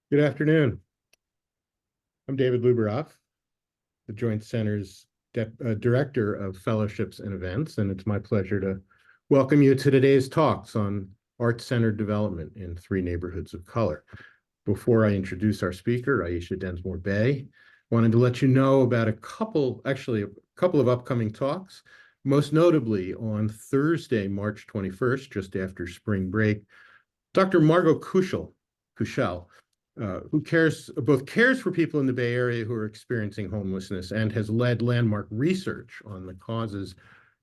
Good afternoon. I'm David Luberoff, the Joint Center's Director of Fellowships and Events, and it's my pleasure to welcome you to today's talks on art-centered development in 3 neighborhoods of color. Before I introduce our speaker, Aisha Densmore-Bey, I wanted to let you know about a couple of upcoming talks. Most notably, on Thursday, March 21st, just after spring break, Dr. Margot Kuschel, who both cares for people in the Bay Area who are experiencing homelessness and has led landmark research on the causes,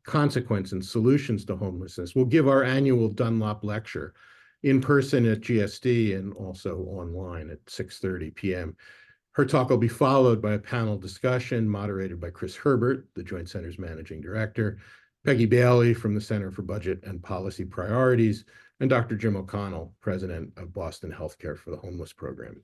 consequences, and solutions to homelessness, will give our annual Dunlop lecture in person at GSD and also online at 6:30 p.m. Her talk will be followed by a panel discussion moderated by Chris Herbert, the Joint Center's Managing Director, Peggy Bailey from the Center for Budget and Policy Priorities, and Dr. Jim O'Connell, President of Boston Healthcare for the Homeless Program.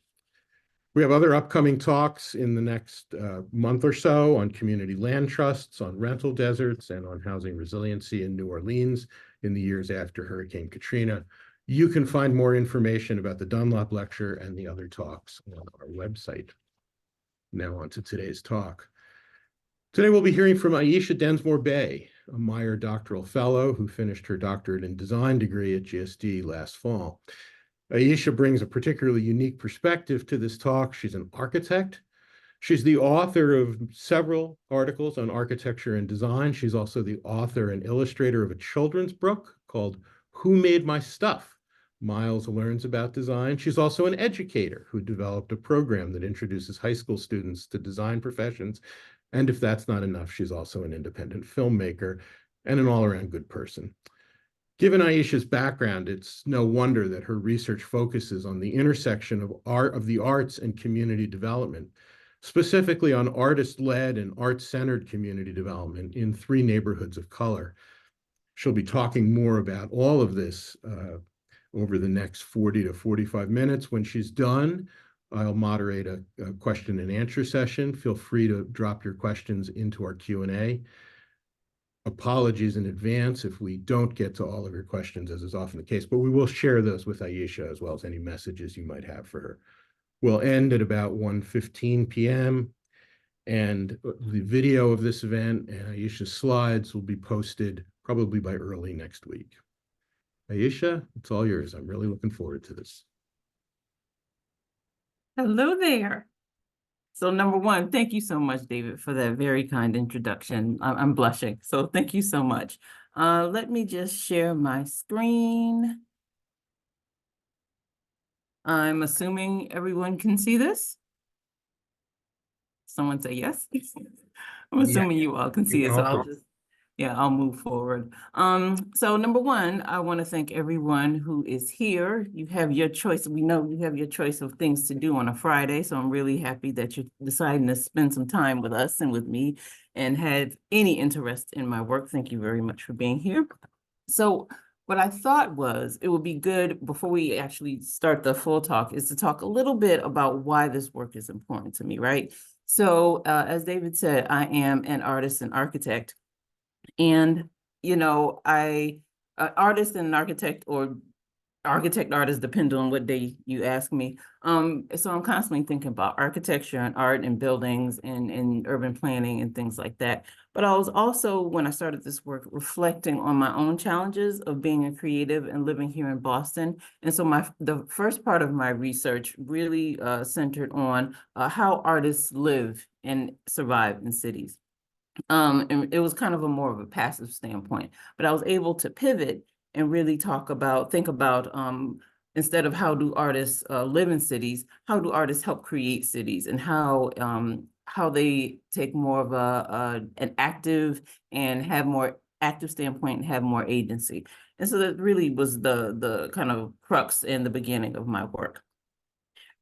We have other upcoming talks in the next month or so on community land trusts, on rental deserts, and on housing resiliency in New Orleans in the years after Hurricane Katrina. You can find more information about the Dunlop Lecture and the other talks on our website. Now on to today's talk. Today we'll be hearing from Aisha Densmore-Bey, a Meyer Doctoral Fellow who finished her Doctorate in Design degree at GSD last fall. Aisha brings a particularly unique perspective to this talk. She's an architect. She's the author of several articles on architecture and design. She's also the author and illustrator of a children's book called Who Made My Stuff? Miles Learns About Design. She's also an educator who developed a program that introduces high school students to design professions. And if that's not enough, she's also an independent filmmaker and an all-around good person. Given Aisha's background, it's no wonder that her research focuses on the intersection of the arts and community development, specifically on artist-led and art-centered community development in 3 neighborhoods of color. She'll be talking more about all of this over the next 40 to 45 minutes. When she's done, I'll moderate a question and answer session. Feel free to drop your questions into our Q&A. Apologies in advance if we don't get to all of your questions, as is often the case, but we will share those with Aisha as well as any messages you might have for her. We'll end at about 1:15 p.m. and the video of this event and Aisha's slides will be posted probably by early next week. Aisha, it's all yours. I'm really looking forward to this. Hello there. So number one, thank you so much, David, for that very kind introduction. I'm blushing, so thank you so much. Let me just share my screen. I'm assuming everyone can see this. Someone say yes. I'm assuming you all can see it, so I'll move forward. So number one, I want to thank everyone who is here. You have your choice. We know you have your choice of things to do on a Friday, so I'm really happy that you're deciding to spend some time with us and with me and have any interest in my work. Thank you very much for being here. So what I thought was it would be good before we actually start the full talk is to talk a little bit about why this work is important to me, right? So as David said, I am an artist and architect. And, you know, artist and architect or artist, depending on what day you ask me. So I'm constantly thinking about architecture and art and buildings and urban planning and things like that. But I was also, when I started this work, reflecting on my own challenges of being a creative and living here in Boston. And so the first part of my research really centered on how artists live and survive in cities. And it was kind of more of a passive standpoint, but I was able to pivot and really think about instead of how do artists live in cities, how do artists help create cities, and how they take more of an active and have more active standpoint and have more agency. And so that really was the kind of crux in the beginning of my work.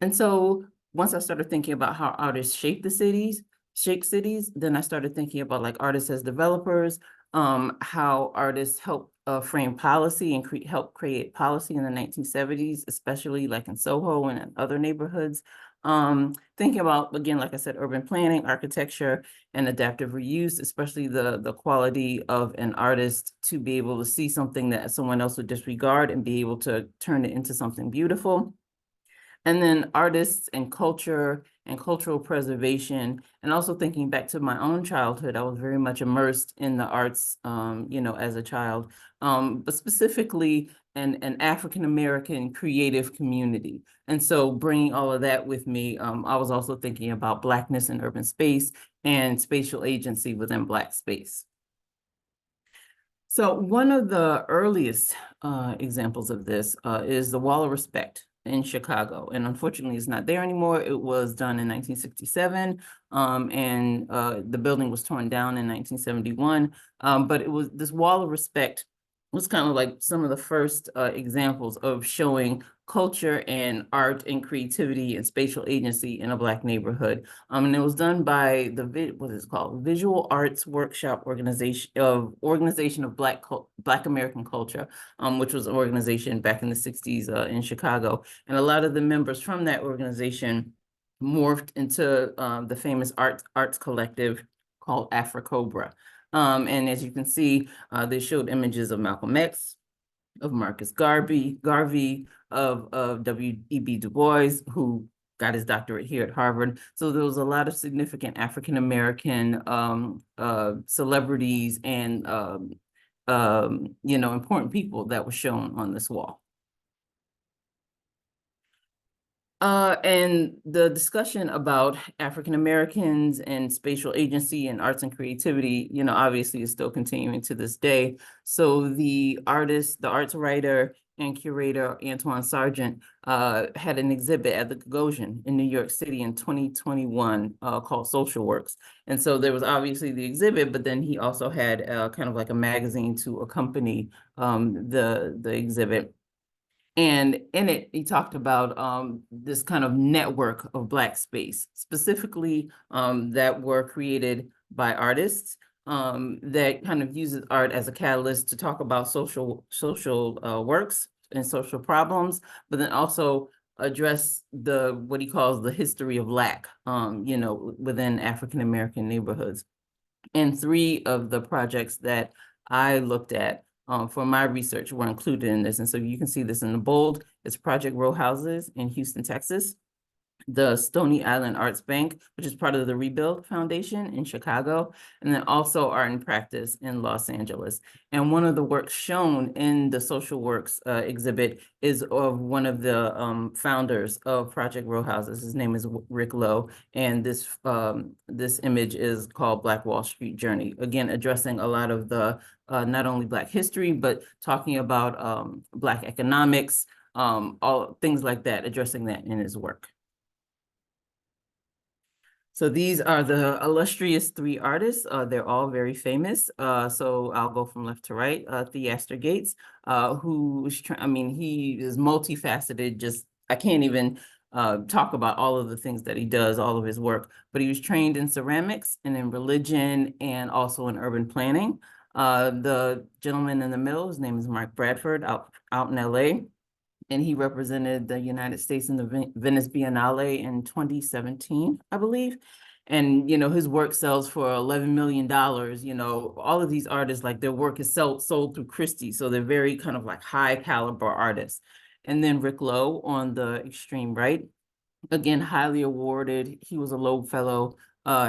And so once I started thinking about how artists shape cities, then I started thinking about like artists as developers, how artists help frame policy and help create policy in the 1970s, especially like in Soho and in other neighborhoods. Thinking about, again, like I said, urban planning, architecture, and adaptive reuse, especially the quality of an artist to be able to see something that someone else would disregard and be able to turn it into something beautiful. And then artists and culture and cultural preservation, and also thinking back to my own childhood, I was very much immersed in the arts, as a child, but specifically an African-American creative community. And so bringing all of that with me, I was also thinking about Blackness in urban space and spatial agency within Black space. So one of the earliest examples of this is the Wall of Respect in Chicago. And unfortunately, it's not there anymore. It was done in 1967, and the building was torn down in 1971. But it was this Wall of Respect was kind of like some of the first examples of showing culture and art and creativity and spatial agency in a Black neighborhood. And it was done by what is it called? Visual Arts Workshop Organization of Black American Culture, which was an organization back in the 60s in Chicago. And a lot of the members from that organization morphed into the famous arts collective called Afro-Cobra. And as you can see, they showed images of Malcolm X, of Marcus Garvey, of W.E.B. Du Bois, who got his doctorate here at Harvard. So there was a lot of significant African-American celebrities and important people that were shown on this wall. And the discussion about African Americans and spatial agency and arts and creativity, obviously is still continuing to this day. So the arts writer and curator Antoine Sargent had an exhibit at the Gagosian in New York City in 2021 called Social Works. And so there was obviously the exhibit, but then he also had kind of like a magazine to accompany the exhibit. And in it, he talked about this kind of network of Black space, specifically that were created by artists that kind of uses art as a catalyst to talk about social works and social problems, but then also address what he calls the history of lack, within African-American neighborhoods. And 3 of the projects that I looked at for my research were included in this. And so you can see this in the bold. It's Project Row Houses in Houston, Texas, the Stony Island Arts Bank, which is part of the Rebuild Foundation in Chicago, and then also Art and Practice in Los Angeles. And one of the works shown in the Social Works exhibit is of one of the founders of Project Row Houses. His name is Rick Lowe, and this image is called Black Wall Street Journey. Again, addressing a lot of the not only Black history, but talking about Black economics, all things like that, addressing that in his work. So these are the illustrious 3 artists. They're all very famous. So I'll go from left to right. Theaster Gates, who is, he is multifaceted. I can't even talk about all of the things that he does, all of his work, but he was trained in ceramics and in religion and also in urban planning. The gentleman in the middle, his name is Mark Bradford, out in LA. And he represented the United States in the Venice Biennale in 2017, I believe. And, his work sells for $11 million. All of these artists, like their work is sold through Christie's. So they're very kind of like high caliber artists. And then Rick Lowe on the extreme right, again, highly awarded. He was a Loeb Fellow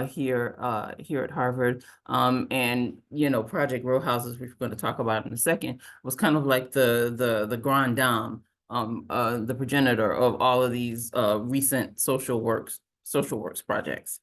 here at Harvard. And Project Row Houses, which we're going to talk about in a second, was kind of like the grand dame, the progenitor of all of these recent social works projects.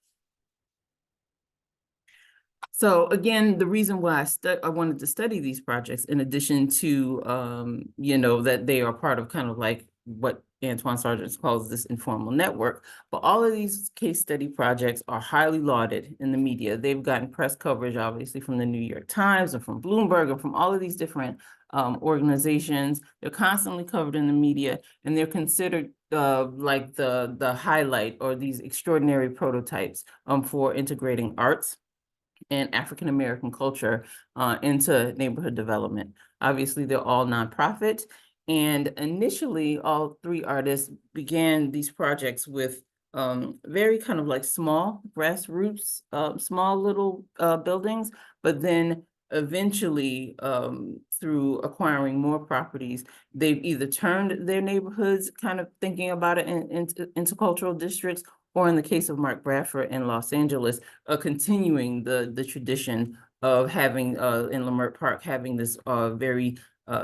So again, the reason why I wanted to study these projects, in addition to that they are part of kind of like what Antoine Sargent calls this informal network, but all of these case study projects are highly lauded in the media. They've gotten press coverage, obviously, from the New York Times and from Bloomberg and from all of these different organizations. They're constantly covered in the media, and they're considered like the highlight or these extraordinary prototypes for integrating arts and African-American culture into neighborhood development. Obviously, they're all nonprofit. And initially, all 3 artists began these projects with very kind of like small grassroots, small little buildings. But then eventually, through acquiring more properties, they've either turned their neighborhoods kind of thinking about it into cultural districts, or in the case of Mark Bradford in Los Angeles, continuing the tradition of having in Leimert Park, having this very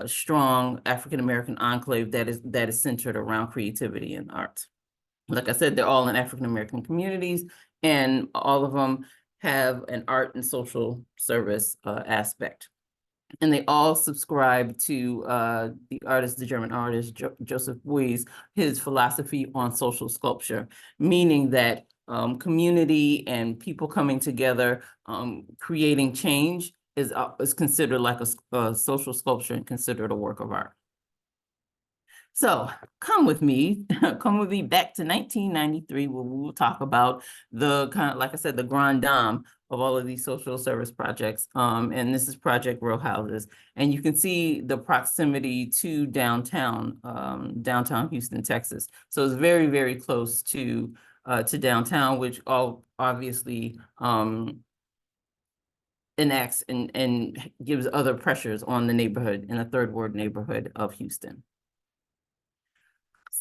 strong African-American enclave that is centered around creativity and arts. Like I said, they're all in African-American communities, and all of them have an art and social service aspect. And they all subscribe to the German artist, Joseph Beuys, his philosophy on social sculpture, meaning that community and people coming together, creating change is considered like a social sculpture and considered a work of art. So come with me back to 1993, where we will talk about the kind of, like I said, the grand dame of all of these social service projects. And this is Project Row Houses. And you can see the proximity to downtown Houston, Texas. So it's very, very close to downtown, which all obviously enacts and gives other pressures on the neighborhood, in the third ward neighborhood of Houston.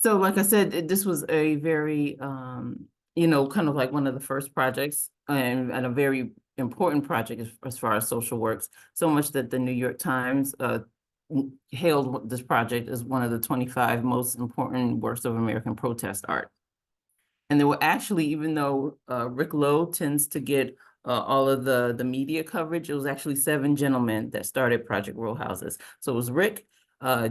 So like I said, this was a very, kind of like one of the first projects and a very important project as far as social works, so much that the New York Times hailed this project as one of the 25 most important works of American protest art. And there were actually, even though Rick Lowe tends to get all of the media coverage, it was actually 7 gentlemen that started Project Row Houses. So it was Rick,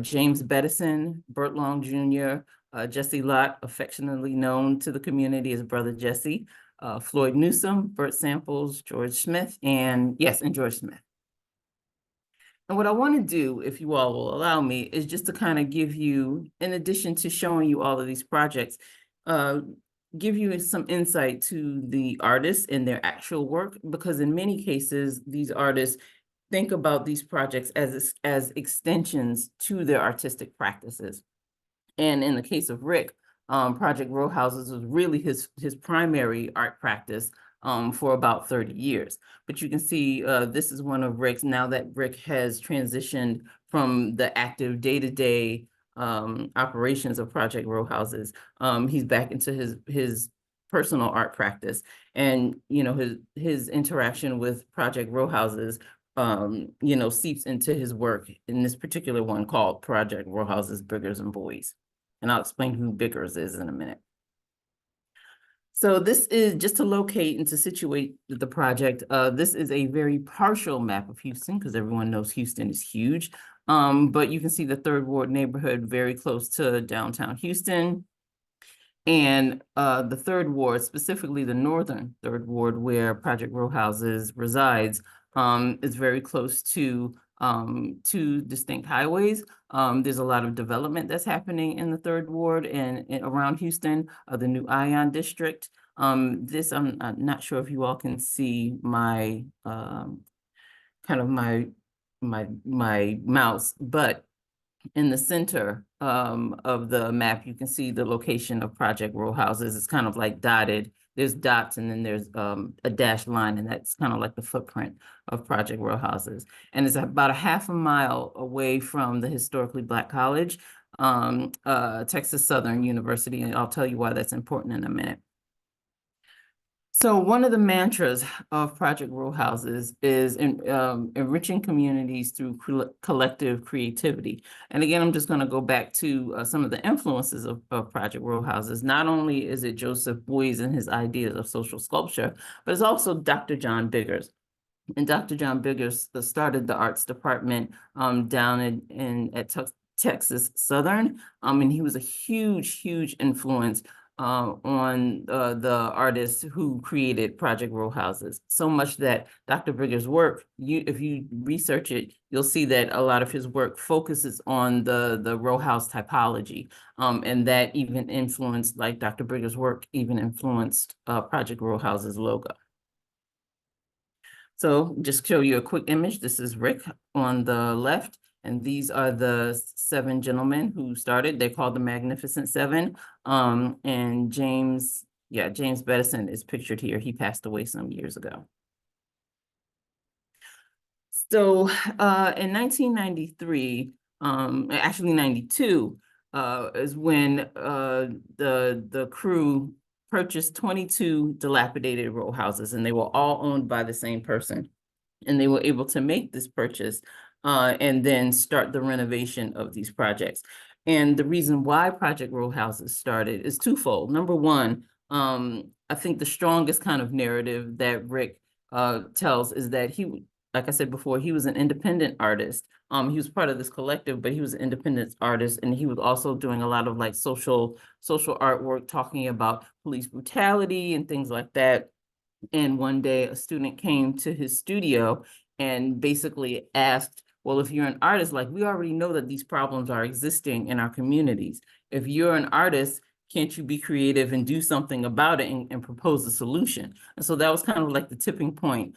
James Bettison, Burt Long Jr., Jesse Lott, affectionately known to the community as Brother Jesse, Floyd Newsom, Burt Samples, George Smith, and George Smith. And what I want to do, if you all will allow me, is just to kind of give you, in addition to showing you all of these projects, give you some insight to the artists and their actual work, because in many cases, these artists think about these projects as extensions to their artistic practices. And in the case of Rick, Project Row Houses was really his primary art practice for about 30 years. But you can see this is one of Rick's, now that Rick has transitioned from the active day-to-day operations of Project Row Houses. He's back into his personal art practice, and his interaction with Project Row Houses seeps into his work in this particular one called Project Row Houses, Biggers and Boys. And I'll explain who Biggers is in a minute. So this is just to locate and to situate the project. This is a very partial map of Houston, because everyone knows Houston is huge. But you can see the third ward neighborhood very close to downtown Houston. And the third ward, specifically the northern third ward, where Project Row Houses resides, is very close to 2 distinct highways. There's a lot of development that's happening in the third ward and around Houston, the new Ion district. This, I'm not sure if you all can see my kind of my mouse, but in the center of the map, you can see the location of Project Row Houses. It's kind of like dotted. There's dots, and then there's a dashed line, and that's kind of like the footprint of Project Row Houses. And it's about a half a mile away from the historically Black college, Texas Southern University, and I'll tell you why that's important in a minute. So one of the mantras of Project Row Houses is enriching communities through collective creativity. And again, I'm just going to go back to some of the influences of Project Row Houses. Not only is it Joseph Beuys and his ideas of social sculpture, but it's also Dr. John Biggers. And Dr. John Biggers started the arts department down at Texas Southern. And he was a huge, huge influence on the artists who created Project Row Houses. So much that Dr. Biggers' work, if you research it, you'll see that a lot of his work focuses on the row house typology. And that even influenced, like Dr. Biggers' work even influenced Project Row Houses' logo. So just show you a quick image. This is Rick on the left, and these are the 7 gentlemen who started. They're called the Magnificent Seven. And James Bettison is pictured here. He passed away some years ago. So in 1993, actually 92, is when the crew purchased 22 dilapidated row houses, and they were all owned by the same person. And they were able to make this purchase and then start the renovation of these projects. And the reason why Project Row Houses started is twofold. Number one, I think the strongest kind of narrative that Rick tells is that he, like I said before, he was an independent artist. He was part of this collective, but he was an independent artist, and he was also doing a lot of like social artwork, talking about police brutality and things like that. And one day a student came to his studio and basically asked, well, if you're an artist, like we already know that these problems are existing in our communities. If you're an artist, can't you be creative and do something about it and propose a solution? And so that was kind of like the tipping point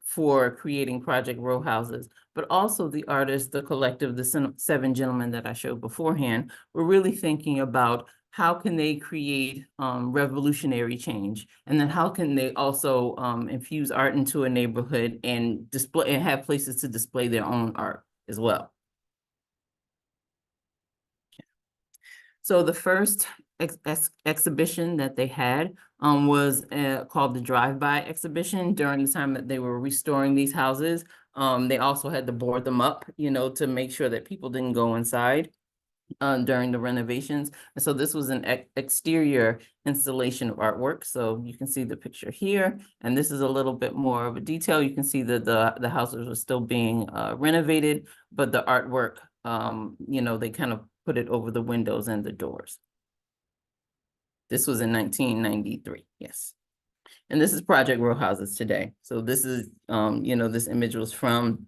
for creating Project Row Houses. But also the artists, the collective, the 7 gentlemen that I showed beforehand, were really thinking about how can they create revolutionary change, and then how can they also infuse art into a neighborhood and display and have places to display their own art as well. So the first exhibition that they had was called the Drive-By exhibition during the time that they were restoring these houses. They also had to board them up, to make sure that people didn't go inside during the renovations. And so this was an exterior installation of artwork. So you can see the picture here, and this is a little bit more of a detail. You can see that the houses were still being renovated, but the artwork, they kind of put it over the windows and the doors. This was in 1993, yes. And this is Project Row Houses today. So this is, this image was from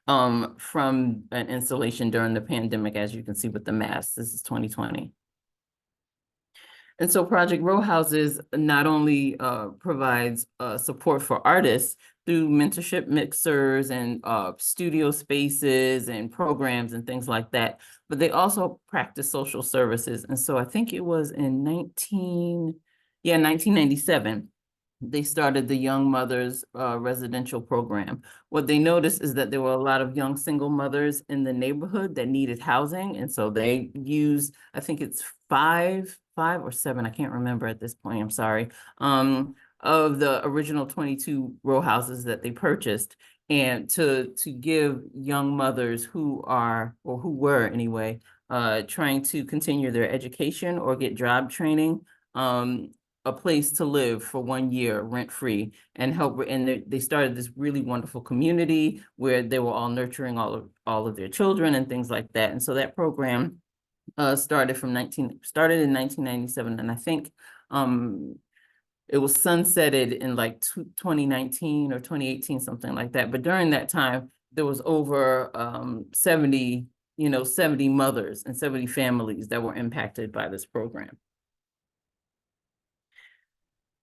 an installation during the pandemic, as you can see with the masks. This is 2020. And so Project Row Houses not only provides support for artists through mentorship mixers and studio spaces and programs and things like that, but they also practice social services. And so I think it was in 1997, they started the Young Mothers residential program. What they noticed is that there were a lot of young single mothers in the neighborhood that needed housing. And so they used, I think it's five or seven, I can't remember at this point, I'm sorry, of the original 22 row houses that they purchased, and to give young mothers who were anyway, trying to continue their education or get job training, a place to live for 1 year rent-free, and help. And they started this really wonderful community where they were all nurturing all of their children and things like that. And so that program started in 1997, and I think it was sunsetted in like 2019 or 2018, something like that. But during that time, there was over 70 mothers and 70 families that were impacted by this program.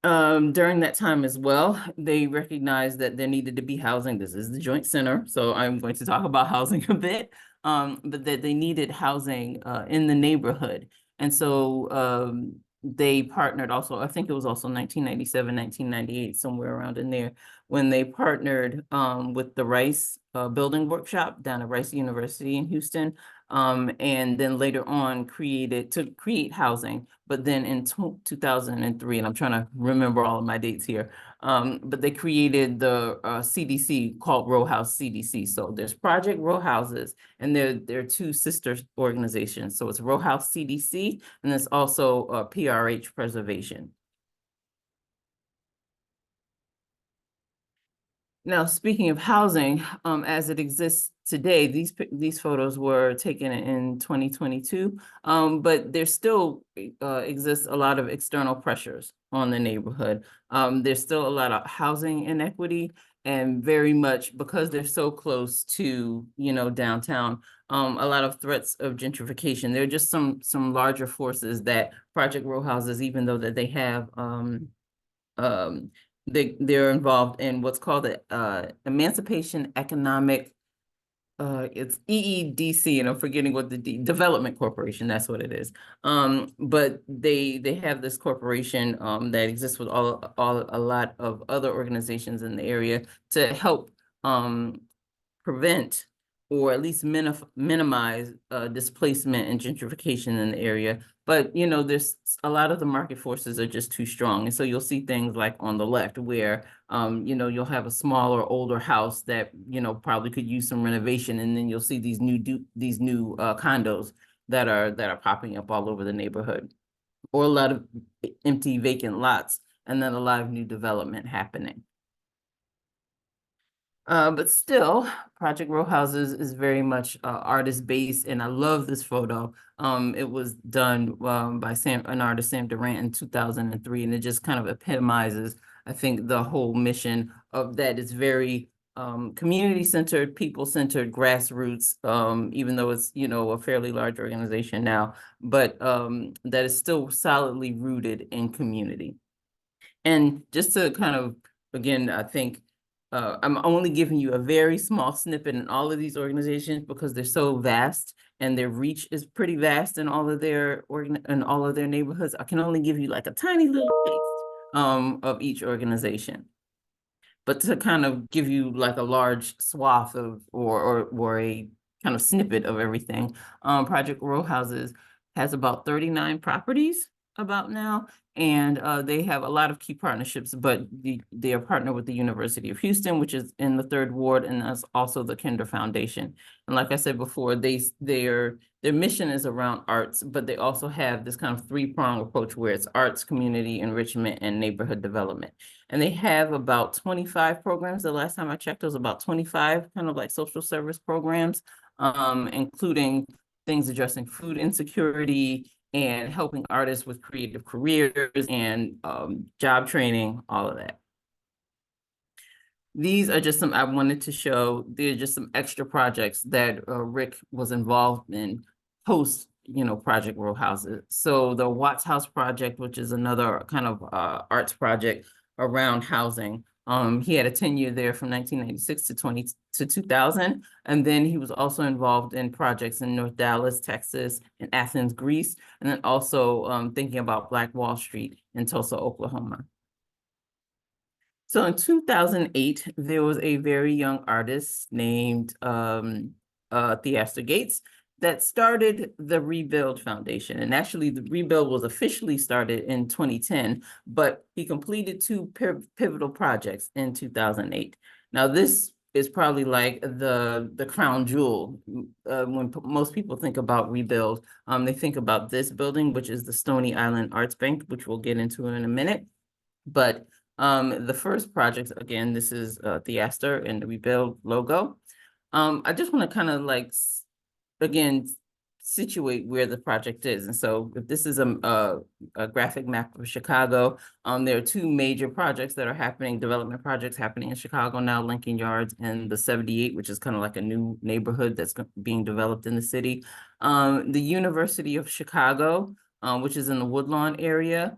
During that time as well, they recognized that there needed to be housing. This is the Joint Center, so I'm going to talk about housing a bit, but that they needed housing in the neighborhood. And so they partnered also, I think it was also 1997, 1998, somewhere around in there, when they partnered with the Rice Building Workshop down at Rice University in Houston, and then later on to create housing. But then in 2003, and I'm trying to remember all of my dates here, but they created the CDC called Row House CDC. So there's Project Row Houses, and there are 2 sister organizations. So it's Row House CDC, and there's also PRH Preservation. Now, speaking of housing, as it exists today, these photos were taken in 2022, but there still exists a lot of external pressures on the neighborhood. There's still a lot of housing inequity, and very much because they're so close to, downtown, a lot of threats of gentrification. There are just some larger forces that Project Row Houses, even though that they have they're involved in what's called the Emancipation Economic, it's EEDC, and I'm forgetting what the Development Corporation, that's what it is. But they have this corporation that exists with a lot of other organizations in the area to help prevent or at least minimize displacement and gentrification in the area. But, you know, there's a lot of the market forces are just too strong. And so you'll see things like on the left where, you know, you'll have a smaller, older house that, you know, probably could use some renovation. And then you'll see these new condos that are popping up all over the neighborhood, or a lot of empty vacant lots, and then a lot of new development happening. But still, Project Row Houses is very much artist-based, and I love this photo. It was done by an artist, Sam Durant, in 2003, and it just kind of epitomizes, I think, the whole mission of that. It's very community-centered, people-centered, grassroots, even though it's, you know, a fairly large organization now, but that is still solidly rooted in community. And just to kind of, again, I think, I'm only giving you a very small snippet in all of these organizations because they're so vast and their reach is pretty vast in all of their neighborhoods. I can only give you like a tiny little taste of each organization. But to kind of give you like a large swath of or a kind of snippet of everything, Project Row Houses has about 39 properties about now, and they have a lot of key partnerships, but they are partnered with the University of Houston, which is in the 3rd Ward, and that's also the Kinder Foundation. And like I said before, their mission is around arts, but they also have this kind of 3-pronged approach where it's arts, community enrichment, and neighborhood development. And they have about 25 programs. The last time I checked, it was about 25 kind of like social service programs, including things addressing food insecurity and helping artists with creative careers and job training, all of that. These are just some I wanted to show. They're just some extra projects that Rick was involved in post, you know, Project Row Houses. So the Watts House project, which is another kind of arts project around housing. He had a tenure there from 1996 to 2000. And then he was also involved in projects in North Dallas, Texas, and Athens, Greece, and then also thinking about Black Wall Street in Tulsa, Oklahoma. So in 2008, there was a very young artist named Theaster Gates that started the Rebuild Foundation. And actually the Rebuild was officially started in 2010, but he completed 2 pivotal projects in 2008. Now this is probably like the crown jewel. When most people think about Rebuild, they think about this building, which is the Stony Island Arts Bank, which we'll get into in a minute. But the first project, again, this is Theaster and the Rebuild logo. I just want to kind of like, again, situate where the project is. And so if this is a graphic map of Chicago, there are 2 major projects that are happening, development projects happening in Chicago now, Lincoln Yards and the 78, which is kind of like a new neighborhood that's being developed in the city. The University of Chicago, which is in the Woodlawn area,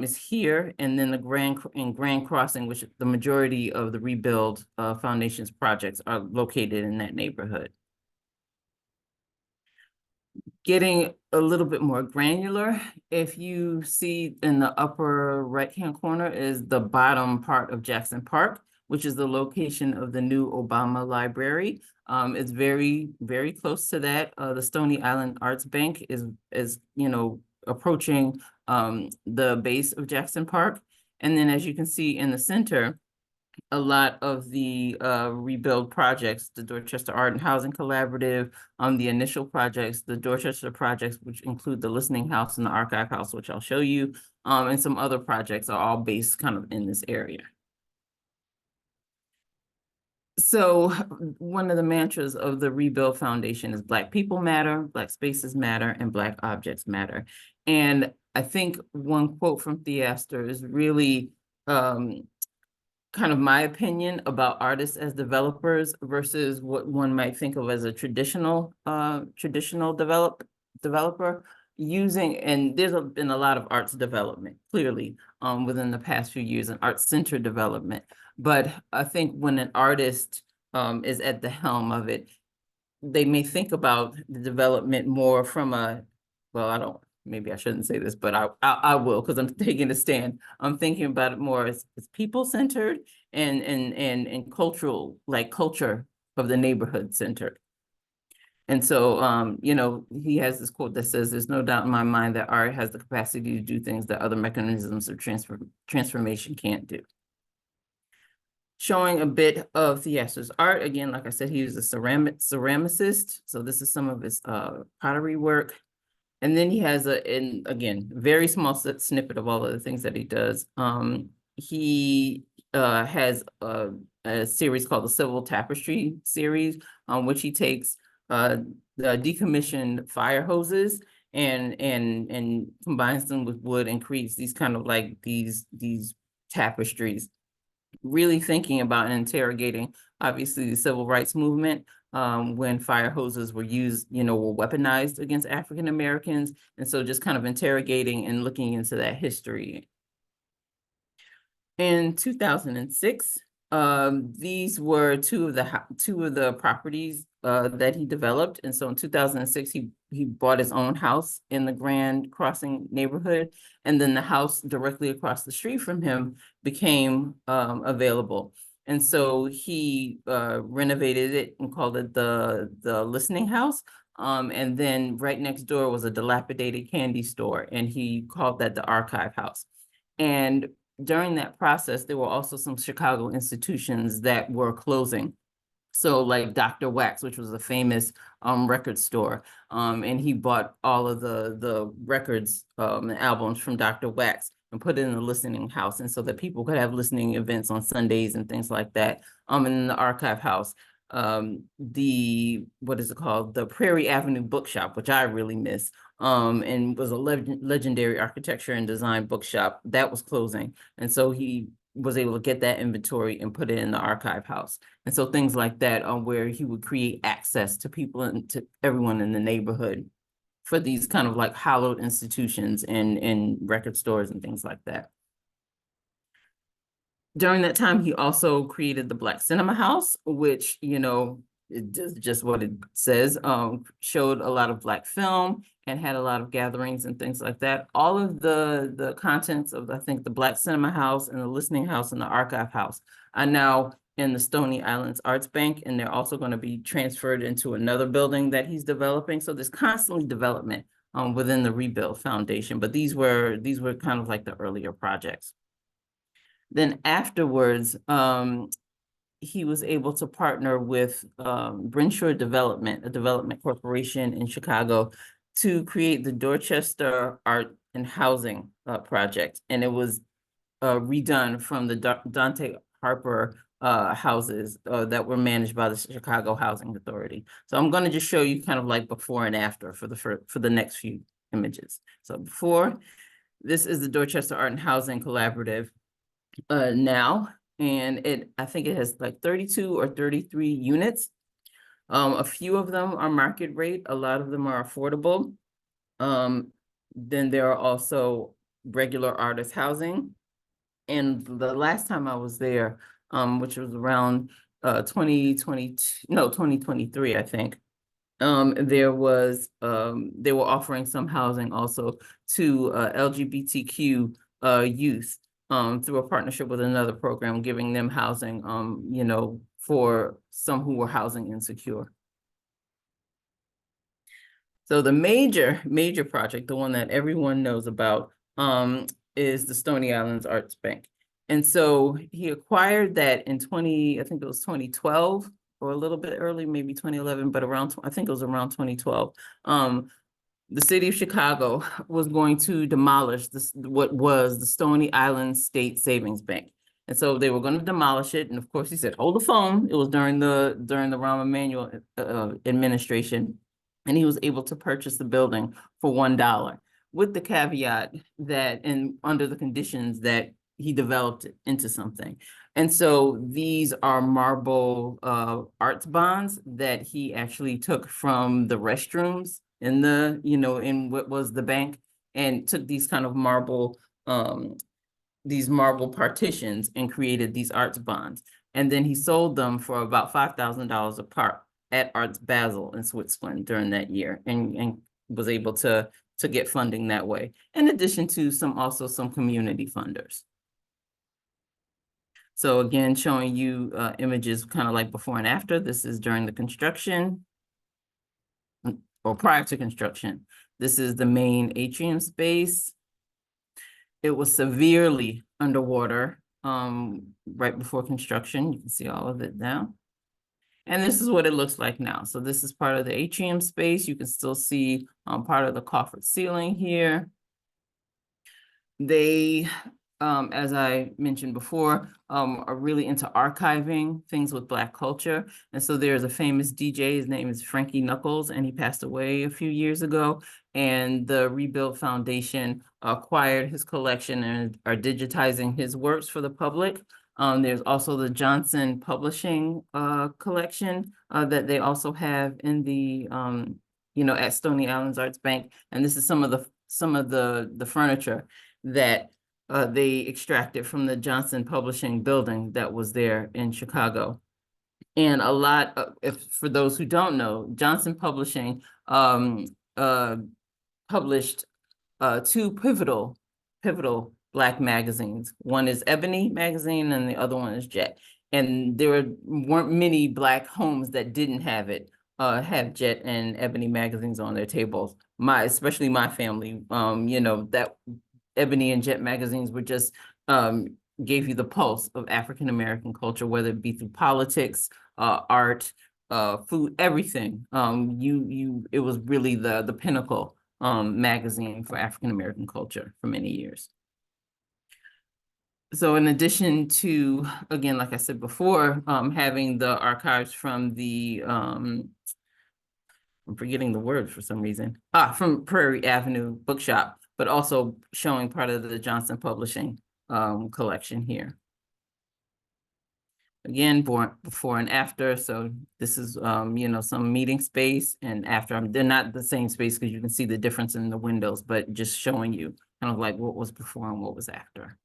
is here, and then the Grand Crossing, which the majority of the Rebuild Foundation's projects are located in that neighborhood. Getting a little bit more granular, if you see in the upper right-hand corner is the bottom part of Jackson Park, which is the location of the new Obama Library. It's very, very close to that. The Stony Island Arts Bank is you know, approaching the base of Jackson Park. And then as you can see in the center, a lot of the Rebuild projects, the Dorchester Art and Housing Collaborative, the initial projects, the Dorchester projects, which include the Listening House and the Archive House, which I'll show you, and some other projects are all based kind of in this area. So one of the mantras of the Rebuild Foundation is Black people matter, Black spaces matter, and Black objects matter. And I think one quote from Theaster is really kind of my opinion about artists as developers versus what one might think of as a traditional developer using, and there's been a lot of arts development clearly within the past few years and art-centered development. But I think when an artist is at the helm of it, they may think about the development more from a, well, maybe I shouldn't say this, but I will, because I'm taking a stand. I'm thinking about it more as people-centered and cultural, like culture of the neighborhood center. And so, you know, he has this quote that says, "There's no doubt in my mind that art has the capacity to do things that other mechanisms of transformation can't do." Showing a bit of Theaster's art. Again, like I said, he was a ceramicist. So this is some of his pottery work. And then he has again, very small snippet of all of the things that he does. He has a series called the Civil Tapestry series, which he takes the decommissioned fire hoses and combines them with wood and creates these kind of like these tapestries, really thinking about and interrogating, obviously, the civil rights movement, when fire hoses were used, you know, were weaponized against African Americans. And so just kind of interrogating and looking into that history. In 2006, these were two of the properties that he developed. And so in 2006, he bought his own house in the Grand Crossing neighborhood. And then the house directly across the street from him became available. And so he renovated it and called it the Listening House. And then right next door was a dilapidated candy store, and he called that the Archive House. And during that process, there were also some Chicago institutions that were closing. So like Dr. Wax, which was a famous record store. And he bought all of the records and albums from Dr. Wax and put it in the listening house. And so that people could have listening events on Sundays and things like that. And in the Archive House, what is it called? The Prairie Avenue Bookshop, which I really miss, and was a legendary architecture and design bookshop that was closing. And so he was able to get that inventory and put it in the Archive House. And so things like that, where he would create access to people and to everyone in the neighborhood for these kind of like hallowed institutions and record stores and things like that. During that time, he also created the Black Cinema House, which, you know, it does just what it says, showed a lot of Black film and had a lot of gatherings and things like that. All of the contents of, I think, the Black Cinema House and the Listening House and the Archive House are now in the Stony Islands Arts Bank, and they're also going to be transferred into another building that he's developing. So there's constantly development within the Rebuild Foundation, but these were kind of like the earlier projects. Then afterwards, he was able to partner with Brinshaw Development, a development corporation in Chicago, to create the Dorchester Art and Housing project. And it was redone from the Dante Harper houses that were managed by the Chicago Housing Authority. So I'm going to just show you kind of like before and after for the next few images. So before, this is the Dorchester Art and Housing Collaborative now, and I think it has like 32 or 33 units. A few of them are market rate, a lot of them are affordable. Then there are also regular artist housing. And the last time I was there, which was around 2023, I think. They were offering some housing also to LGBTQ youth through a partnership with another program, giving them housing, you know, for some who were housing insecure. So the major project, the one that everyone knows about, is the Stony Islands Arts Bank. And so he acquired that in I think it was 2012, or a little bit early, maybe 2011, but I think it was around 2012. The city of Chicago was going to demolish what was the Stony Island State Savings Bank. And so they were going to demolish it. And of course, he said, hold the phone. It was during the Rahm Emanuel administration. And he was able to purchase the building for $1, with the caveat that, and under the conditions that he developed it into something. And so these are marble arts bonds that he actually took from the restrooms in in what was the bank, and took these kind of marble partitions and created these arts bonds. And then he sold them for about $5,000 a part at Arts Basel in Switzerland during that year, and was able to get funding that way, in addition to some community funders. So again, showing you images kind of like before and after. This is during the construction or prior to construction. This is the main atrium space. It was severely underwater right before construction. You can see all of it now. And this is what it looks like now. So this is part of the atrium space. You can still see part of the coffered ceiling here. They, as I mentioned before, are really into archiving things with Black culture. And so there's a famous DJ, his name is Frankie Knuckles, and he passed away a few years ago. And the Rebuild Foundation acquired his collection and are digitizing his works for the public. There's also the Johnson Publishing collection that they also have in the, at Stony Islands Arts Bank. And this is some of the furniture that they extracted from the Johnson Publishing building that was there in Chicago. And a lot of, for those who don't know, Johnson Publishing published two pivotal Black magazines. One is Ebony magazine and the other one is Jet. And there weren't many Black homes that didn't have it, have Jet and Ebony magazines on their tables. Especially my family, that Ebony and Jet magazines were just gave you the pulse of African-American culture, whether it be through politics, art, food, everything. It was really the pinnacle magazine for African-American culture for many years. So in addition to, again, like I said before, having the archives from the, I'm forgetting the word for some reason, from Prairie Avenue Bookshop, but also showing part of the Johnson Publishing collection here. Again, before and after. So this is, some meeting space, and after, they're not the same space because you can see the difference in the windows, but just showing you kind of like what was before and what was after.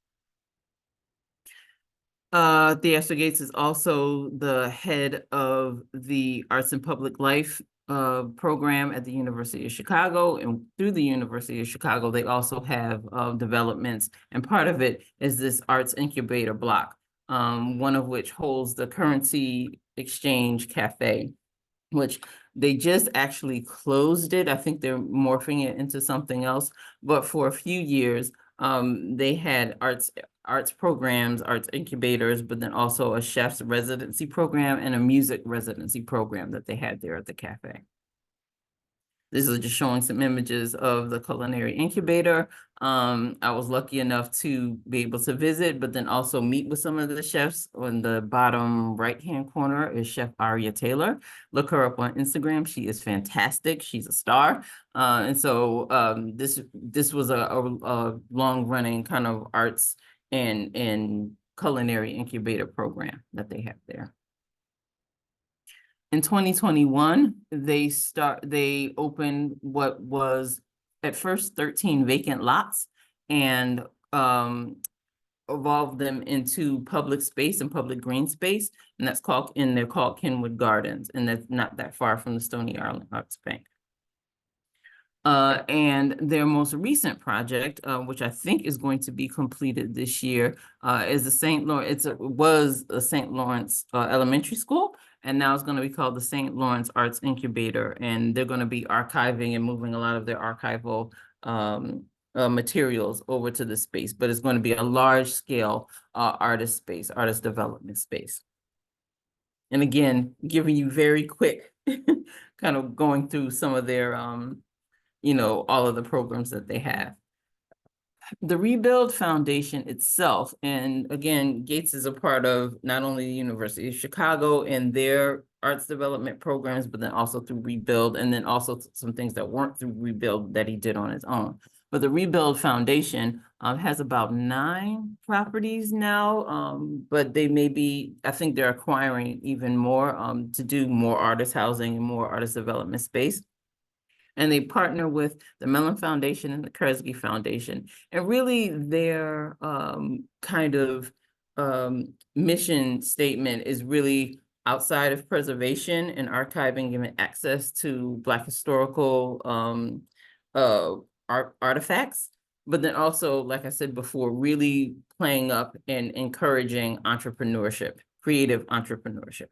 Theaster Gates is also the head of the Arts and Public Life program at the University of Chicago, and through the University of Chicago, they also have developments, and part of it is this Arts Incubator block, one of which holds the Currency Exchange Cafe, which they just actually closed it. I think they're morphing it into something else, but for a few years, they had arts programs, arts incubators, but then also a chef's residency program and a music residency program that they had there at the cafe. This is just showing some images of the culinary incubator. I was lucky enough to be able to visit, but then also meet with some of the chefs. On the bottom right-hand corner is Chef Aria Taylor. Look her up on Instagram. She is fantastic. She's a star. And so this was a long-running kind of arts and culinary incubator program that they have there. In 2021, they opened what was at first 13 vacant lots and evolved them into public space and public green space, and they're called Kenwood Gardens, and that's not that far from the Stony Island Arts Bank. And their most recent project, which I think is going to be completed this year, is the St. Lawrence. It was a St. Lawrence elementary school, and now it's going to be called the St. Lawrence Arts Incubator. And they're going to be archiving and moving a lot of their archival materials over to the space, but it's going to be a large-scale artist development space. And again, giving you very quick, kind of going through some of their all of the programs that they have. The Rebuild Foundation itself, and again, Gates is a part of not only the University of Chicago and their arts development programs, but then also through Rebuild, and then also some things that weren't through Rebuild that he did on his own. But the Rebuild Foundation has about 9 properties now, but they may be, I think they're acquiring even more to do more artist housing and more artist development space. And they partner with the Mellon Foundation and the Kresge Foundation. And really their kind of mission statement is really outside of preservation and archiving, giving access to Black historical artifacts. but then also, like I said before, really playing up and encouraging entrepreneurship, creative entrepreneurship.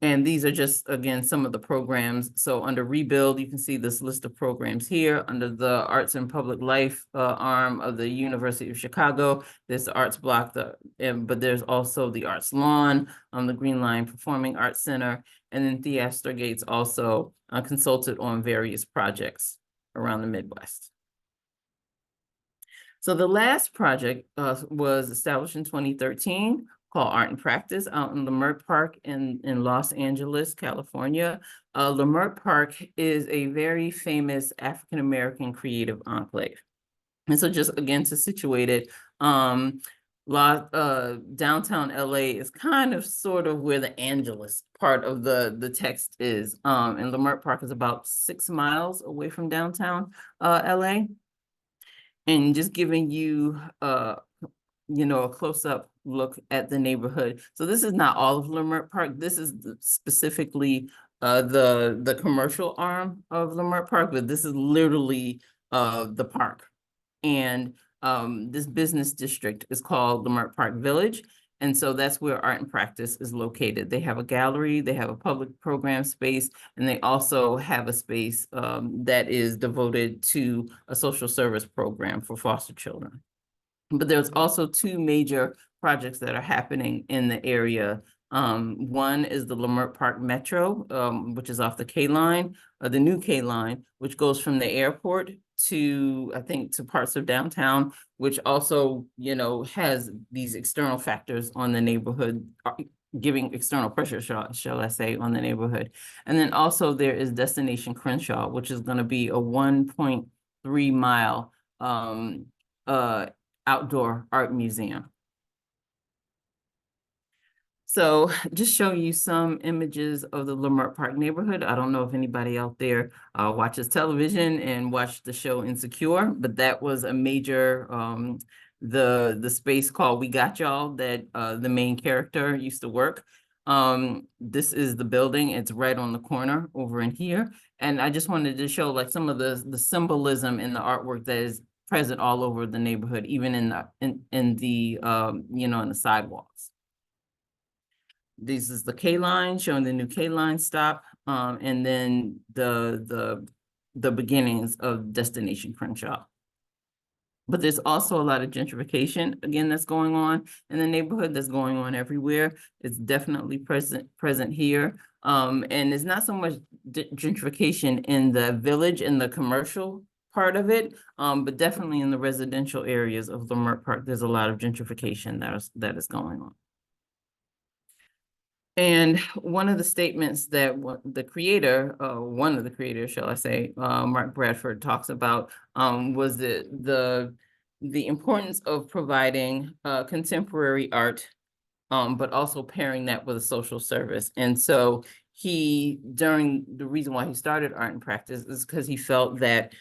And these are just, again, some of the programs. So under Rebuild, you can see this list of programs here. Under the Arts and Public Life arm of the University of Chicago, there's the Arts Block, but there's also the Arts Lawn, the Green Line Performing Arts Center, and then Theaster Gates also consulted on various projects around the Midwest. So the last project was established in 2013, called Art and Practice, out in Leimert Park in Los Angeles, California. Leimert Park is a very famous African-American creative enclave. And so just again to situate it, downtown LA is kind of sort of where the Angeles part of the text is. And Leimert Park is about 6 miles away from downtown LA. And just giving you a close-up look at the neighborhood. So this is not all of Leimert Park. This is specifically the commercial arm of Leimert Park, but this is literally the park. And this business district is called Leimert Park Village. And so that's where Art and Practice is located. They have a gallery, they have a public program space, and they also have a space that is devoted to a social service program for foster children. But there's also 2 major projects that are happening in the area. One is the Leimert Park Metro, which is off the K line, the new K line, which goes from the airport to, I think, to parts of downtown, which also, has these external factors on the neighborhood, giving external pressure, shall I say, on the neighborhood. And then also there is Destination Crenshaw, which is going to be a 1.3 mile outdoor art museum. So just showing you some images of the Leimert Park neighborhood. I don't know if anybody out there watches television and watched the show Insecure, but that was a major, the space called We Got Y'all that the main character used to work. This is the building. It's right on the corner over in here. And I just wanted to show like some of the symbolism in the artwork that is present all over the neighborhood, even in the sidewalks. This is the K line, showing the new K line stop, and then the beginnings of Destination Crenshaw. But there's also a lot of gentrification, again, that's going on in the neighborhood, that's going on everywhere. It's definitely present here. And it's not so much gentrification in the village, in the commercial part of it, but definitely in the residential areas of Leimert Park, there's a lot of gentrification that is going on. And one of the statements that the creator, one of the creators, shall I say, Mark Bradford talks about was the importance of providing contemporary art, but also pairing that with a social service. And so during the reason why he started Art and Practice is because he felt that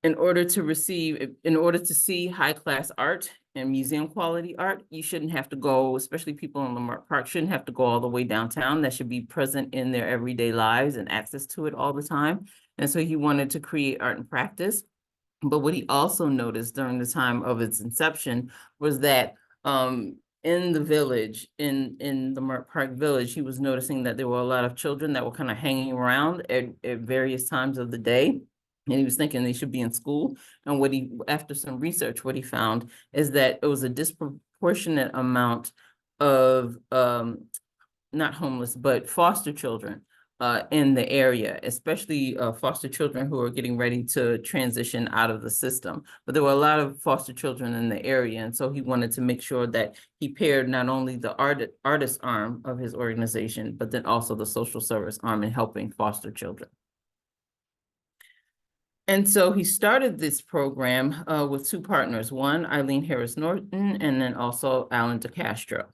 in order to see high-class art and museum quality art, you shouldn't have to go, especially people in Leimert Park, shouldn't have to go all the way downtown. That should be present in their everyday lives and access to it all the time. And so he wanted to create Art and Practice. But what he also noticed during the time of its inception was that in the village, in Leimert Park Village, he was noticing that there were a lot of children that were kind of hanging around at various times of the day. And he was thinking they should be in school. And after some research, what he found is that it was a disproportionate amount of not homeless, but foster children in the area, especially foster children who are getting ready to transition out of the system. But there were a lot of foster children in the area. And so he wanted to make sure that he paired not only the artist arm of his organization, but then also the social service arm in helping foster children. And so he started this program with 2 partners, one, Eileen Harris Norton, and then also Alan DeCastro.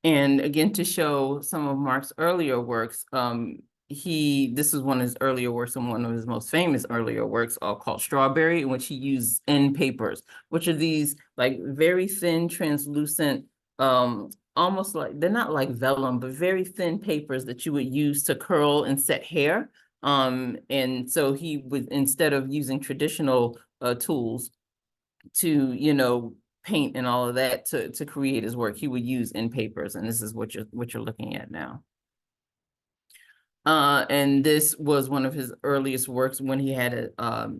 And again, to show some of Mark's earlier works, this is one of his earlier works and one of his most famous earlier works called Strawberry, in which he used end papers, which are these like very thin, translucent, almost like, they're not like vellum, but very thin papers that you would use to curl and set hair. And so he would, instead of using traditional tools to, paint and all of that to create his work, he would use in papers. And this is what you're looking at now. And this was one of his earliest works when he had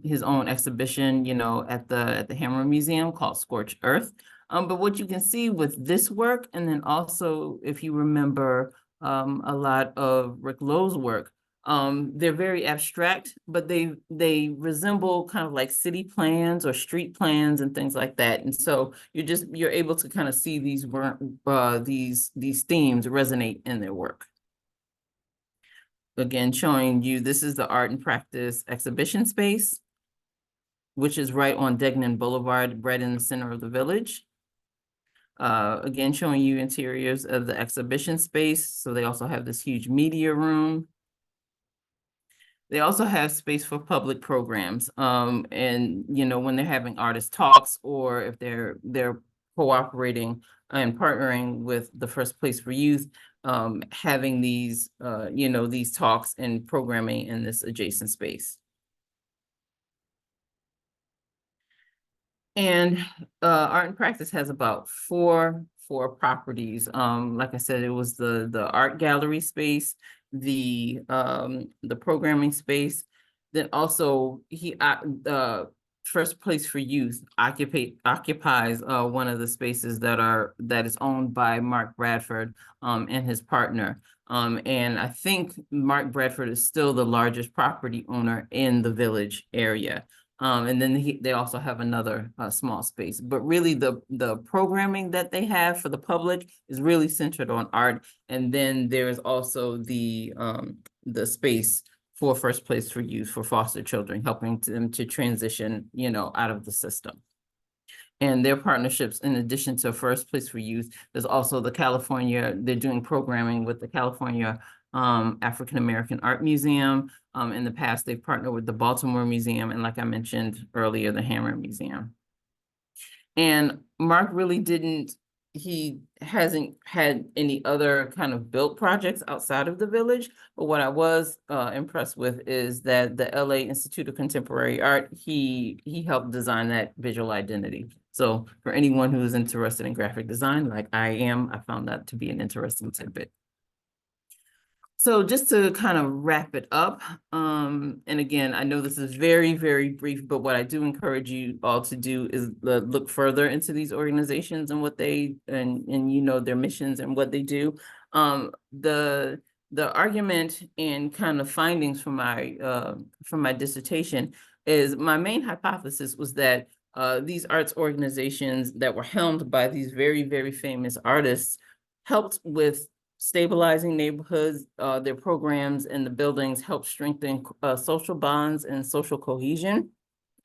his own exhibition, at the Hammer Museum called Scorched Earth. But what you can see with this work, and then also, if you remember, a lot of Rick Lowe's work, they're very abstract, but they resemble kind of like city plans or street plans and things like that. And so you're able to kind of see these themes resonate in their work. Again, showing you, this is the Art and Practice exhibition space, which is right on Degnan Boulevard, right in the center of the village. Again, showing you interiors of the exhibition space. So they also have this huge media room. They also have space for public programs. And, when they're having artist talks, or if they're cooperating and partnering with the First Place for Youth, having these, these talks and programming in this adjacent space. And Art and Practice has about four properties. Like I said, it was the art gallery space, the programming space. Then also First Place for Youth occupies one of the spaces that is owned by Mark Bradford and his partner. And I think Mark Bradford is still the largest property owner in the village area. And then they also have another small space, but really the programming that they have for the public is really centered on art. And then there's also the space for First Place for Youth, for foster children, helping them to transition, out of the system. And their partnerships, in addition to First Place for Youth, there's also they're doing programming with the California African American Art Museum. In the past, they've partnered with the Baltimore Museum, and like I mentioned earlier, the Hammer Museum. And Mark really he hasn't had any other kind of built projects outside of the village. But what I was impressed with is that the LA Institute of Contemporary Art, he helped design that visual identity. So for anyone who is interested in graphic design, like I am, I found that to be an interesting tidbit. So just to kind of wrap it up, and again, I know this is very, very brief, but what I do encourage you all to do is look further into these organizations and what they, and their missions and what they do. The argument and kind of findings from my dissertation is, my main hypothesis was that these arts organizations that were helmed by these very, very famous artists helped with stabilizing neighborhoods. Their programs and the buildings help strengthen social bonds and social cohesion,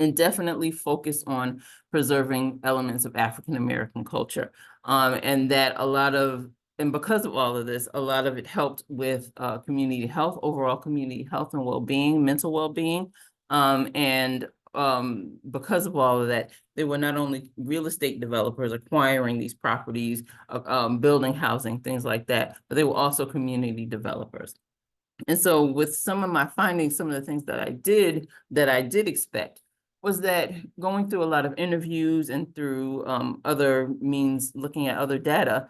and definitely focus on preserving elements of African American culture. And that and because of all of this, a lot of it helped with community health, overall community health and well-being, mental well-being. And because of all of that, they were not only real estate developers acquiring these properties, building housing, things like that, but they were also community developers. And so with some of my findings, some of the things that I did expect was that, going through a lot of interviews and through other means, looking at other data,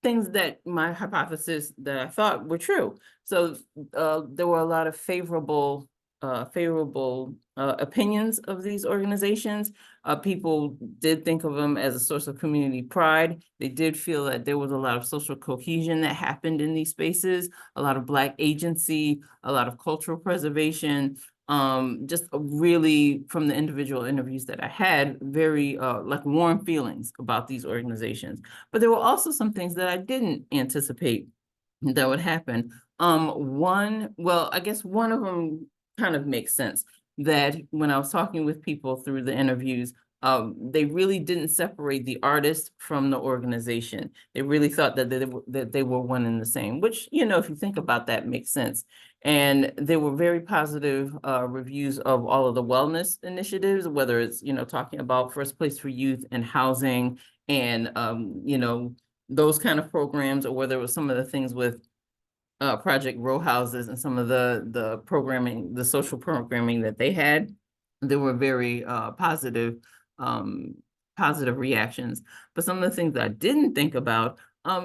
things that my hypothesis that I thought were true. So there were a lot of favorable opinions of these organizations. People did think of them as a source of community pride. They did feel that there was a lot of social cohesion that happened in these spaces, a lot of Black agency, a lot of cultural preservation. Just really, from the individual interviews that I had, very like warm feelings about these organizations. But there were also some things that I didn't anticipate that would happen. I guess one of them kind of makes sense, that when I was talking with people through the interviews, they really didn't separate the artist from the organization. They really thought that they were one and the same, which, if you think about that, makes sense. And there were very positive reviews of all of the wellness initiatives, whether it's, talking about First Place for Youth and housing and, those kind of programs, or whether it was some of the things with Project Row Houses and some of the programming, the social programming that they had, there were very positive reactions. But some of the things I didn't think about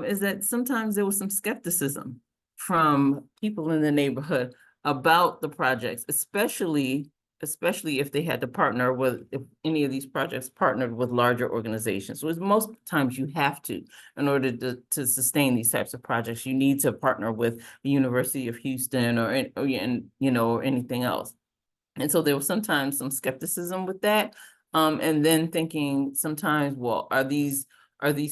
is that sometimes there was some skepticism from people in the neighborhood about the projects, especially if they had to partner with, if any of these projects partnered with larger organizations. So most times you have to, in order to sustain these types of projects, you need to partner with the University of Houston or anything else. And so there was sometimes some skepticism with that. And then thinking sometimes, well, are these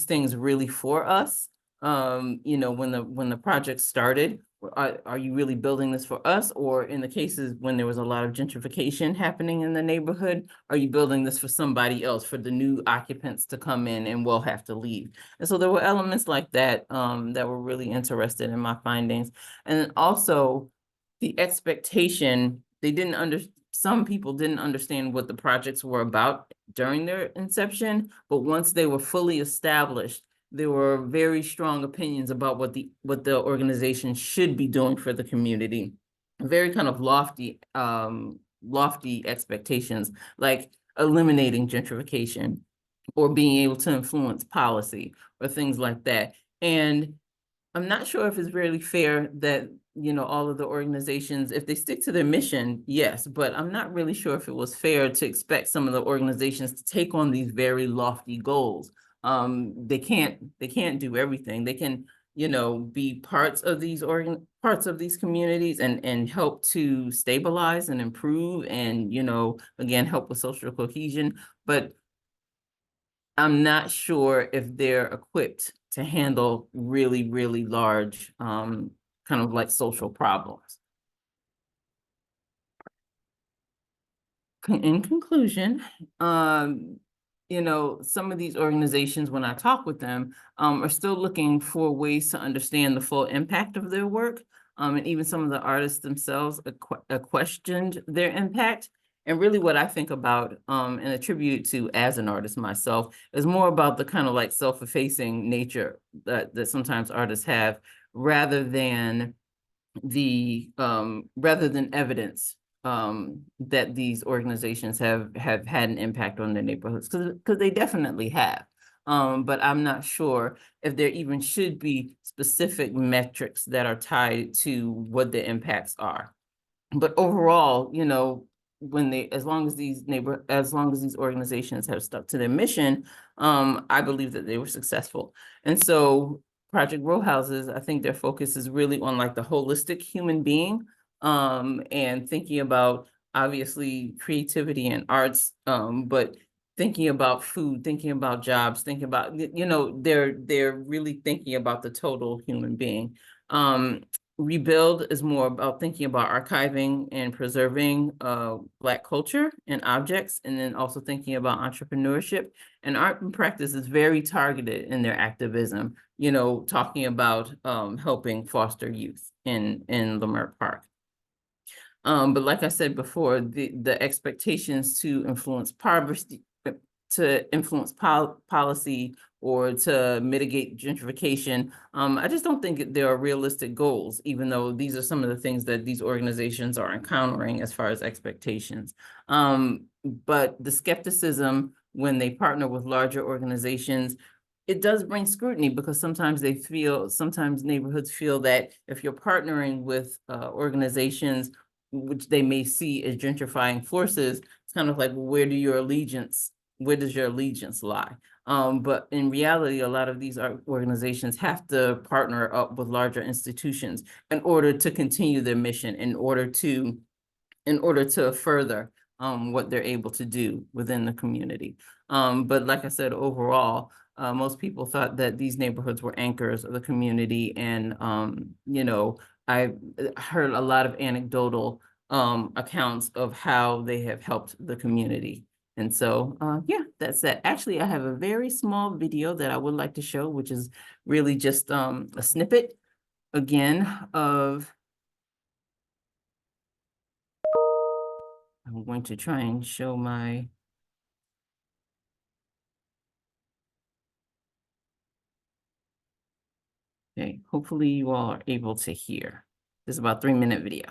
things really for us? When the project started, are you really building this for us? Or in the cases when there was a lot of gentrification happening in the neighborhood, are you building this for somebody else, for the new occupants to come in and will have to leave? And so there were elements like that that were really interested in my findings. And then also the expectation, some people didn't understand what the projects were about during their inception, but once they were fully established, there were very strong opinions about what the organization should be doing for the community. Very kind of lofty expectations, like eliminating gentrification or being able to influence policy or things like that. And I'm not sure if it's really fair that, all of the organizations, if they stick to their mission, yes, but I'm not really sure if it was fair to expect some of the organizations to take on these very lofty goals. They can't do everything. They can, be parts of these communities and help to stabilize and improve and, again, help with social cohesion. But I'm not sure if they're equipped to handle really, really large, kind of like social problems. In conclusion, some of these organizations, when I talk with them, are still looking for ways to understand the full impact of their work. And even some of the artists themselves questioned their impact. And really what I think about and attribute to as an artist myself is more about the kind of like self-effacing nature that sometimes artists have rather than evidence that these organizations have had an impact on their neighborhoods, because they definitely have. But I'm not sure if there even should be specific metrics that are tied to what the impacts are. But overall, as long as these organizations have stuck to their mission, I believe that they were successful. And so Project Row Houses, I think their focus is really on like the holistic human being, and thinking about obviously creativity and arts, but thinking about food, thinking about jobs, thinking about, they're really thinking about the total human being. Rebuild is more about thinking about archiving and preserving Black culture and objects, and then also thinking about entrepreneurship. And art and practice is very targeted in their activism, talking about helping foster youth in Leimert Park. But like I said before, the expectations to influence poverty, to influence policy or to mitigate gentrification, I just don't think there are realistic goals, even though these are some of the things that these organizations are encountering as far as expectations. But the skepticism when they partner with larger organizations, it does bring scrutiny, because sometimes neighborhoods feel that if you're partnering with organizations which they may see as gentrifying forces, it's kind of like, well, where does your allegiance lie? But in reality, a lot of these organizations have to partner up with larger institutions in order to continue their mission, in order to further what they're able to do within the community. But like I said, overall, most people thought that these neighborhoods were anchors of the community. And, I heard a lot of anecdotal accounts of how they have helped the community. And so, yeah, that's that. Actually, I have a very small video that I would like to show, which is really just a snippet, again, of, I'm going to try and show my, okay, hopefully hopefully you all are able to hear. This is about a 3-minute video.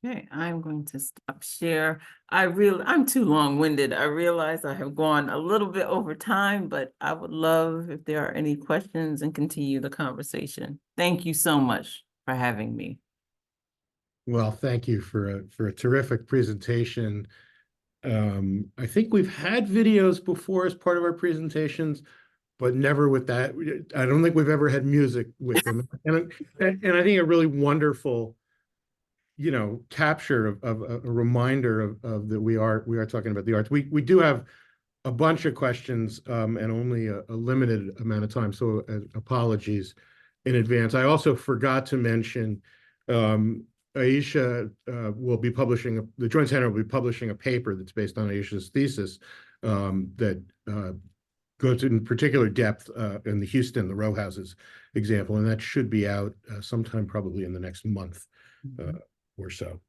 Okay, I'm going to stop share. I'm too long-winded. I realize I have gone a little bit over time, but I would love if there are any questions and continue the conversation. Thank you so much for having me. Well, thank you for a terrific presentation. I think we've had videos before as part of our presentations, but never with that. I don't think we've ever had music with them. And I think a really wonderful, capture of a reminder of that we are talking about the arts. We do have a bunch of questions and only a limited amount of time, so apologies in advance. I also forgot to mention Aisha will be publishing, the Joint Center will be publishing a paper that's based on Aisha's thesis that goes in particular depth in the row houses example, and that should be out sometime probably in the next month or so.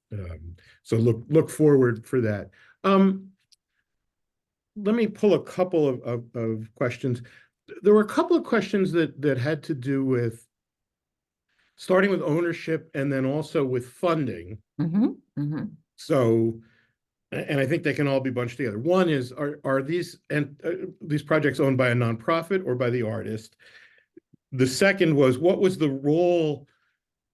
So look forward for that. Let me pull a couple of questions. There were a couple of questions that had to do with starting with ownership and then also with funding. So, and I think they can all be bunched together. One is, are these projects owned by a nonprofit or by the artist? The second was, what was the role,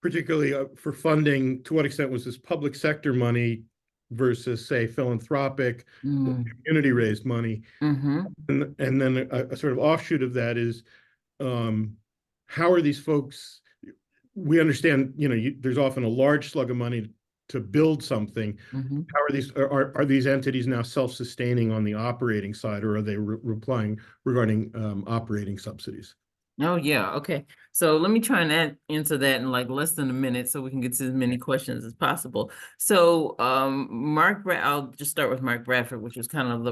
particularly for funding? To what extent was this public sector money versus, say, philanthropic, community-raised money? And then a sort of offshoot of that is, how are these folks? We understand, there's often a large slug of money to build something. How are these entities now self-sustaining on the operating side, or are they replying regarding operating subsidies? Oh, yeah. Okay. So let me try and answer that in like less than a minute so we can get to as many questions as possible. So I'll just start with Mark Bradford, which was kind of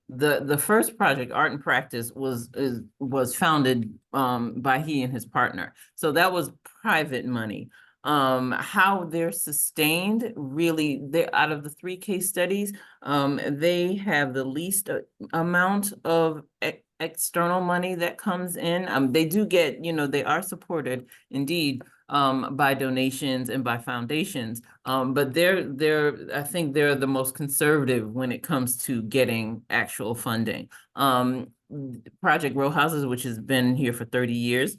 the first project, Art and Practice, was founded by he and his partner. So that was private money. How they're sustained, really, they're out of the 3 case studies, they have the least amount of external money that comes in. They do get, they are supported indeed by donations and by foundations. But I think they're the most conservative when it comes to getting actual funding. Project Row Houses, which has been here for 30 years,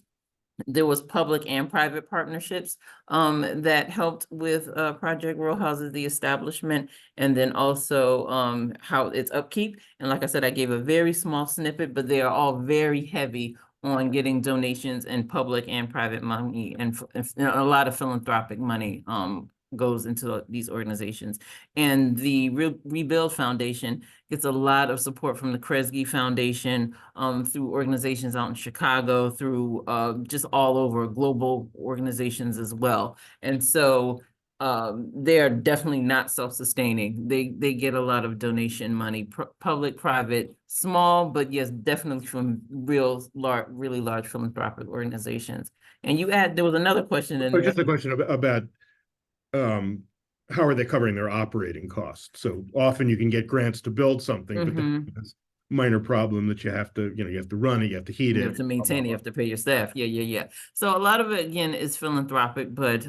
there was public and private partnerships that helped with Project Row Houses, the establishment, and then also how its upkeep. And like I said, I gave a very small snippet, but they are all very heavy on getting donations and public and private money, and a lot of philanthropic money goes into these organizations. And the Rebuild Foundation gets a lot of support from the Kresge Foundation, through organizations out in Chicago, through just all over, global organizations as well. And so they are definitely not self-sustaining. They get a lot of donation money, public, private, small, but yes, definitely from really large philanthropic organizations. And there was another question in there. Just a question about how are they covering their operating costs? So often you can get grants to build something, but there's a minor problem that you have to run it, you have to heat it. You have to maintain it, you have to pay your staff. Yeah. So a lot of it, again, is philanthropic, but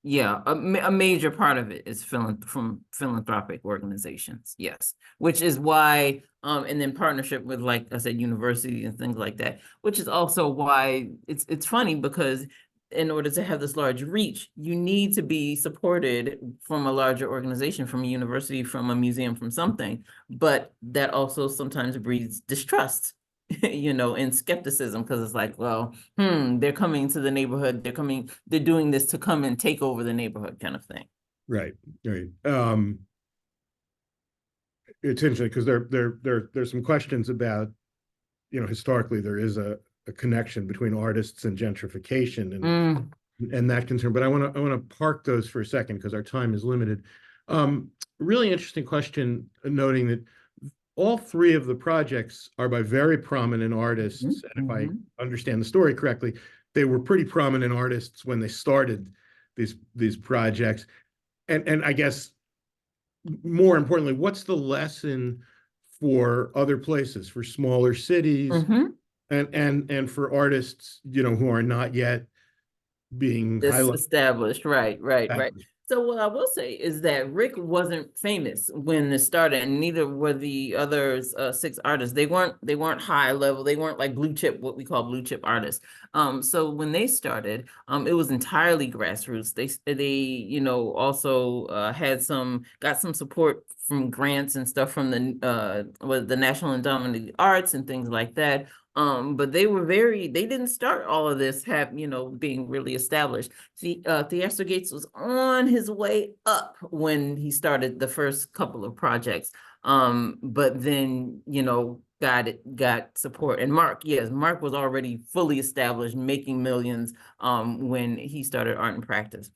yeah, a major part of it is from philanthropic organizations, yes. Which is why, and then partnership with, like I said, universities and things like that, which is also why it's funny, because in order to have this large reach, you need to be supported from a larger organization, from a university, from a museum, from something. But that also sometimes breeds distrust, and skepticism, because it's like, well, they're coming to the neighborhood, they're doing this to come and take over the neighborhood, kind of thing. Right. It's interesting because there's some questions about, historically there is a connection between artists and gentrification and that concern. But I want to park those for a second because our time is limited. Really interesting question, noting that all 3 of the projects are by very prominent artists. And if I understand the story correctly, they were pretty prominent artists when they started these projects. And I guess more importantly, what's the lesson for other places, for smaller cities? And for artists, who are not yet being established, right. So what I will say is that Rick wasn't famous when this started, and neither were the others 6 artists. They weren't high level. They weren't like blue chip, what we call blue chip artists. So when they started, it was entirely grassroots. They also got some support from grants and stuff from the National Endowment of the Arts and things like that. But they didn't start all of this being really established. Theaster Gates was on his way up when he started the first couple of projects. But then, got support. And Mark was already fully established, making millions when he started Art and Practice.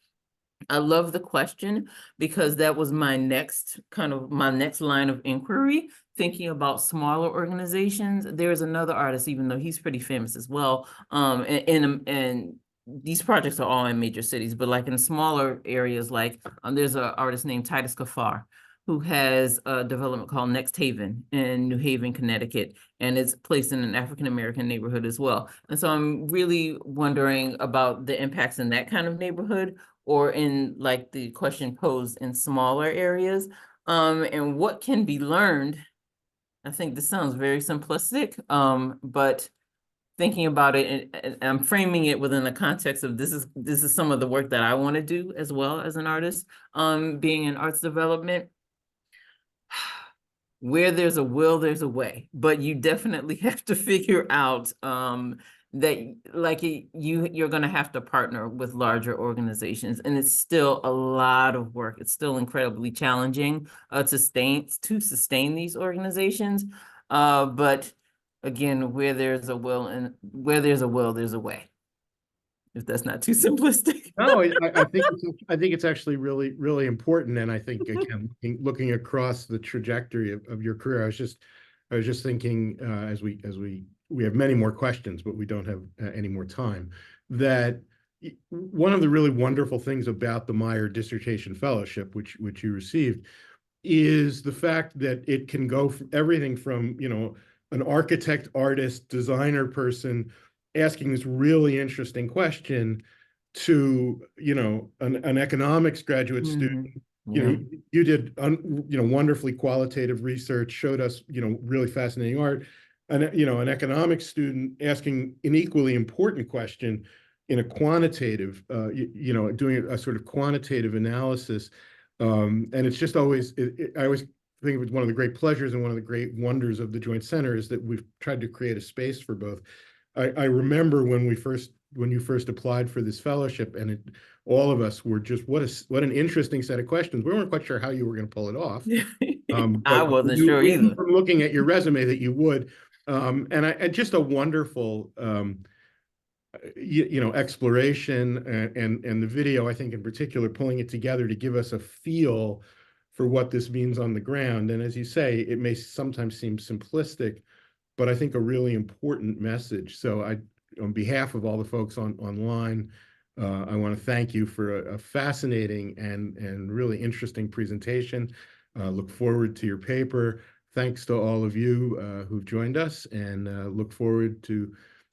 I love the question because that was my next line of inquiry, thinking about smaller organizations. There's another artist, even though he's pretty famous as well. And these projects are all in major cities, but like in smaller areas, like there's an artist named Titus Kaffar, who has a development called Next Haven in New Haven, Connecticut, and it's placed in an African-American neighborhood as well. And so I'm really wondering about the impacts in that kind of neighborhood, or in like the question posed in smaller areas, and what can be learned. I think this sounds very simplistic, but thinking about it, and I'm framing it within the context of this is some of the work that I want to do as well as an artist, being in arts development. Where there's a will, there's a way, but you definitely have to figure out that like you're going to have to partner with larger organizations, and it's still a lot of work. It's still incredibly challenging to sustain these organizations. But again, where there's a will, there's a way. If that's not too simplistic. No, I think it's actually really, really important. And I think, again, looking across the trajectory of your career, I was just thinking, as we have many more questions, but we don't have any more time, that one of the really wonderful things about the Meyer Dissertation Fellowship, which you received, is the fact that it can go from everything from, an architect, artist, designer person asking this really interesting question to, an economics graduate student. Yeah. You did wonderfully qualitative research, showed us really fascinating art, and an economics student asking an equally important question in a quantitative, doing a sort of quantitative analysis. And it's just always, I always think it was one of the great pleasures and one of the great wonders of the Joint Center is that we've tried to create a space for both. I remember when you first applied for this fellowship, and all of us were just, what an interesting set of questions. We weren't quite sure how you were going to pull it off. I wasn't sure either. From looking at your resume that you would, and just a wonderful, exploration, and the video, I think in particular, pulling it together to give us a feel for what this means on the ground. And as you say, it may sometimes seem simplistic, but I think a really important message. So on behalf of all the folks online, I want to thank you for a fascinating and really interesting presentation. Look forward to your paper. Thanks to all of you who've joined us, and look forward to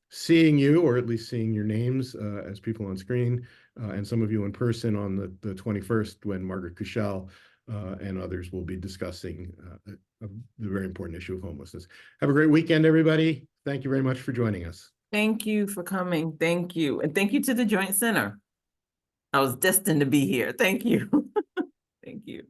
seeing you, or at least seeing your names as people on screen, and some of you in person on the 21st, when Margaret Kushel and others will be discussing the very important issue of homelessness. Have a great weekend, everybody. Thank you very much for joining us. Thank you for coming. Thank you. And thank you to the Joint Center. I was destined to be here. Thank you. Thank you.